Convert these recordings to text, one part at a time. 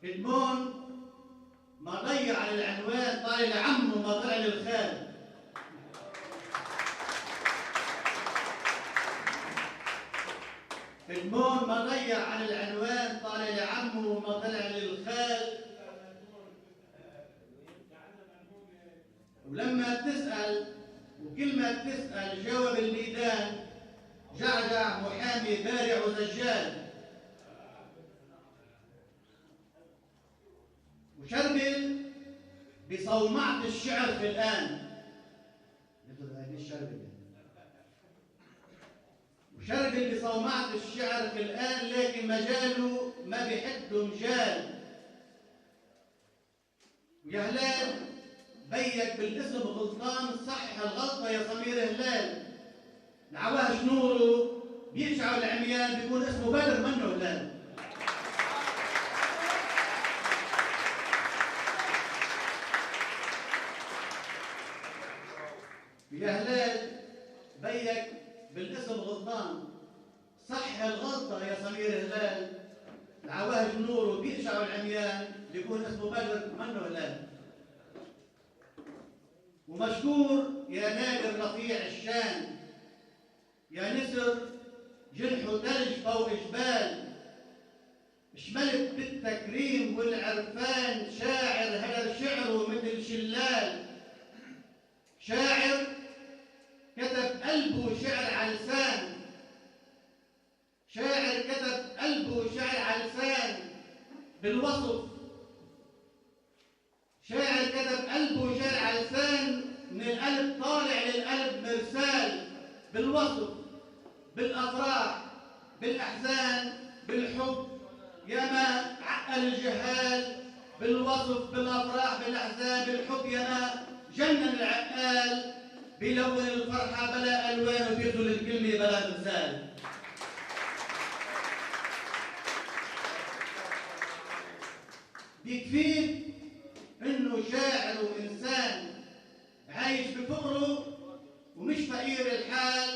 المون ما ضيع على العنوان طالع لعمه ما طلع للخال. المون ما ضيع على العنوان طالع لعمه وما طلع للخال. ولما تسأل وكل ما تسأل جاوب الميدان، جعجع محامي بارع وزجال. وشربل بصومعة الشعر في الآن. وشربل بصومعة الشعر في الآن، لكن مجاله ما بحده مجال. ويا هلال بيك بالاسم غلطان، صحح الغلطة يا سمير هلال. العواهج نوره بيشعل العميان، بيكون اسمه بدر منه هلال. يا هلال بيك بالاسم غلطان، صحح الغلطة يا سمير هلال. العواهج نوره بيشعل العميان، بيكون اسمه بدر منه هلال. ومشكور يا نادر رفيع الشان، يا نسر جنحه ثلج فوق جبال. شملت بالتكريم والعرفان، شاعر هدر شعره مثل شلال. شاعر كتب قلبه شعر على لسان، شاعر كتب قلبه شعر على لسان بالوصف. شاعر كتب قلبه شعر على لسان، من القلب طالع للقلب مرسال. بالوصف، بالافراح، بالاحزان، بالحب، يا ما عقل الجهال. بالوصف، بالافراح، بالاحزان، بالحب، يا ما جنن العقال. بيلون الفرحه بلا الوان، وبيخذل الكلمه بلا مثال. بيكفيه انه شاعر وانسان عايش بفقره ومش فقير الحال.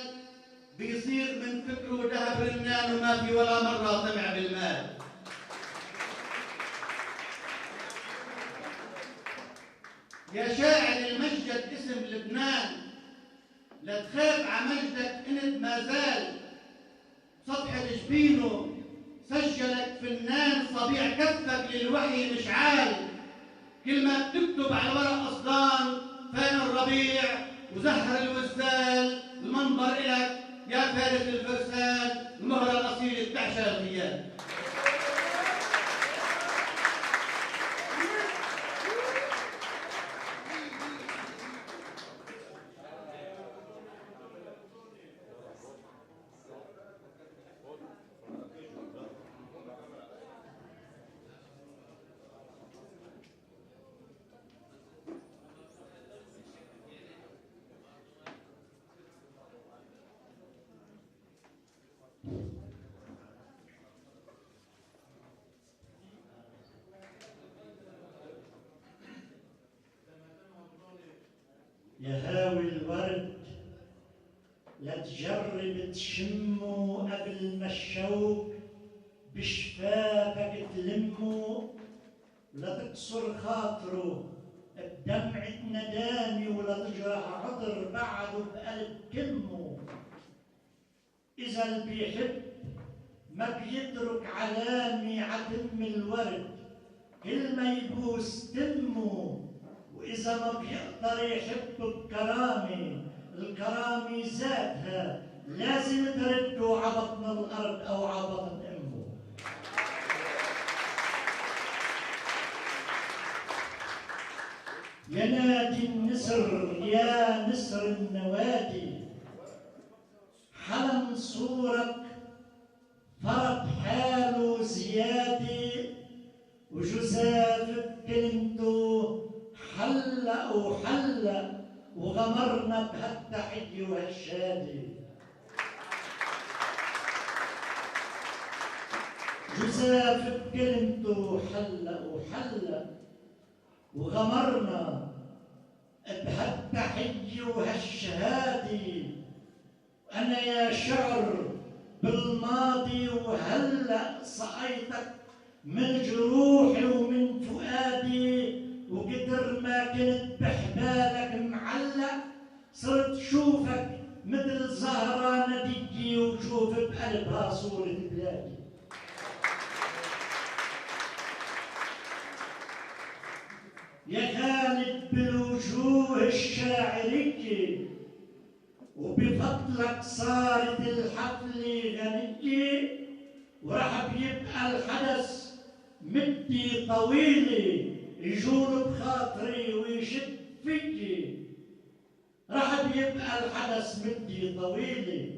بيصير من فكره ذهب رنان، وما في ولا مره طمع بالمال. يا شاعر المجد اسم لبنان، لا تخاف عمجدك انت ما زال. صفحة جبينه سجلك فنان، صبيع كفك للوحي مشعال. كل ما بتكتب على ورق أصدان، فين الربيع وزهر الوزال. المنظر إلك يا فارس الفرسان، المهرة الأصيل بتعشى الخيال. يا هاوي الورد لا تجرب تشمه قبل ما الشوق بشفافك تلمه. لا تكسر خاطره بدمعة ندامة، ولا تجرح عطر بعده بقلب كمه. إذا اللي بيحب ما بيترك علامة عتم الورد، كل ما يبوس تمه. وإذا ما بيقدر يحب بكرامة، الكرامة ذاتها لازم ترده عبطن الأرض أو عبطن أمه. يا نادي النسر يا نسر النوادي، حلم صورك فرض حاله زيادة. وجزاف بكلمته حلق وحلق، وغمرنا بهالتحية وهالشادة. جزاف بكلمته حلق وحلق، وغمرنا بهالتحية وهالشهادة. أنا يا شعر بالماضي وهلأ صقيتك من جروحي ومن فؤادي، وقدر ما كنت بحبالك معلق، صرت شوفك مثل زهرة ندية وشوف بقلبها صورة بلادي. يا خالد بالوجوه الشاعرية، وبفضلك صارت الحفلة غنية، ورح بيبقى الحدث مدي طويلة يجول بخاطري ويشد فيي. رح بيبقى الحدث مدي طويلة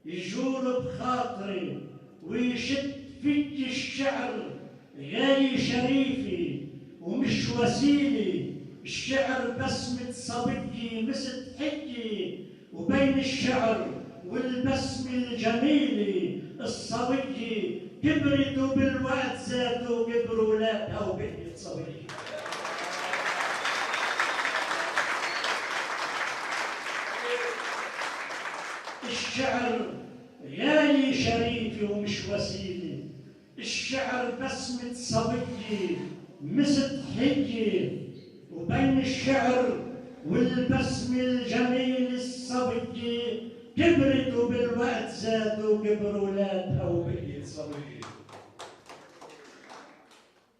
يجول بخاطري ويشد فيي. الشعر غاية شريفة ومش وسيلة، الشعر بسمة صبية مثل حجة، وبين الشعر والبسمة الجميلة الصبية كبرت وبالوقت ذاته وكبروا ولادها وبقيت صبية. الشعر غاية شريفة ومش وسيلة، الشعر بسمة صبية مثل حجة، وبين الشعر والبسمة الجميل الصبية كبرت وبالوقت ذاته وكبروا ولادها وبقيت صبية.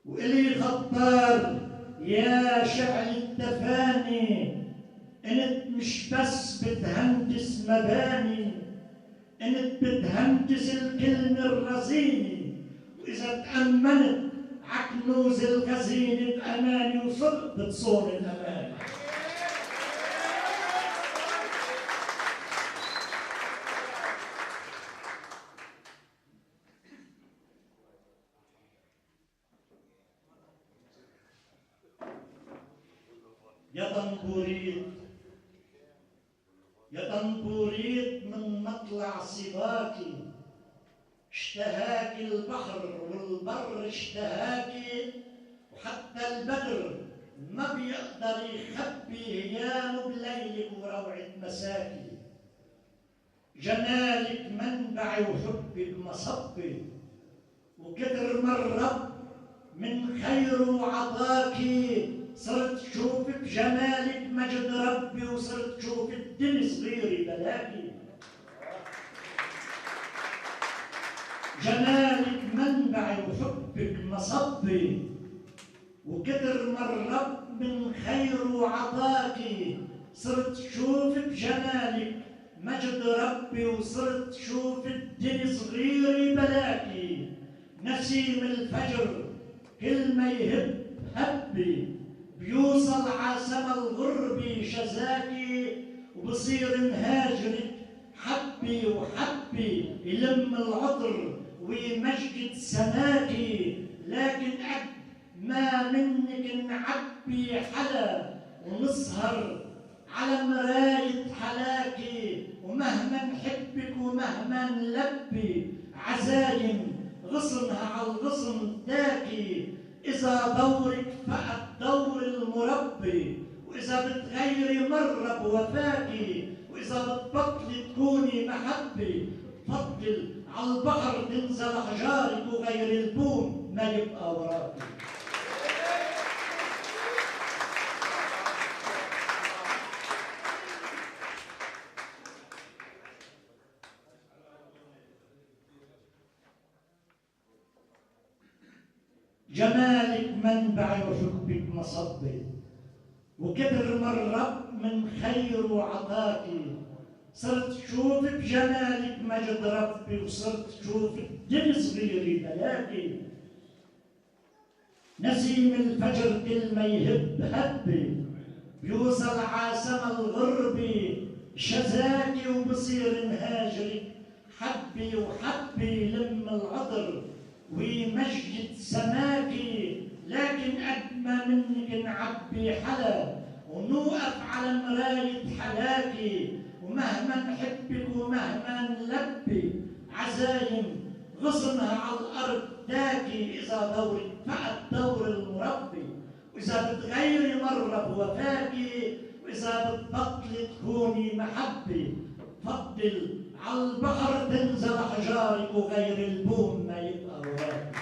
وإلي خطار يا شعل التفاني، انت مش بس بتهندس مباني، انت بتهندس الكلمة الرزينة، وإذا تأمنت عكنوز الخزينة بأماني وصرت بتصون الأماني. يا طنبوريت يا طنبوريت من مطلع صباكي، اشتهاكي البحر والبر اشتهاكي، وحتى البدر ما بيقدر يخبي هيامه بليلك وروعة مساكي. جمالك منبعي وحبك مصبي، وكتر ما الرب من خيره وعطاكي، صرت شوف بجمالك مجد ربي، وصرت شوف الدنيا صغيري بلاكي. جمالك منبعي وحبك مصبي، وكتر ما الرب من خيره وعطاكي، صرت شوف بجمالك مجد ربي، وصرت شوف الدنيا صغيري بلاكي. نسيم الفجر كل ما يهب هبي، بيوصل عسما الغربي شذاكي، وبصير مهاجرك حبي وحبي يلم العطر ويمجد سماكي. لكن قد ما منك نعبي حلا ونسهر على مراية حلاكي، ومهما نحبك ومهما نلبي عزايم غصنها على الغصن داكي. إذا دورك فقد دور المربي، وإذا بتغيري مرة بوفاكي، وإذا بتبطلي تكوني محبي، فضل على البحر تنزل أحجارك، وغير البوم ما يبقى وراكي. جمالك منبعي وحبك مصبي، وكتر ما الرب من خير وعطاكي، صرت شوف بجمالك مجد ربي، وصرت شوف الدنيا صغيري بلاكي. نسيم الفجر كل ما يهب هبي، بيوصل عاسما الغربي شذاكي، وبصير مهاجرك حبي وحبي لم العطر ويمجد سماكي. لكن قد ما منك نعبي حلا ونوقف على مراية حلاكي، ومهما نحبك ومهما نلبي عزايم غصنها على الأرض داكي. إذا دورك فقد دور المربي، وإذا بتغيري مرة بوفاكي، وإذا بتبطلي تكوني محبي، فضل على البحر تنزل أحجارك، وغير البوم ما يبقى وراك.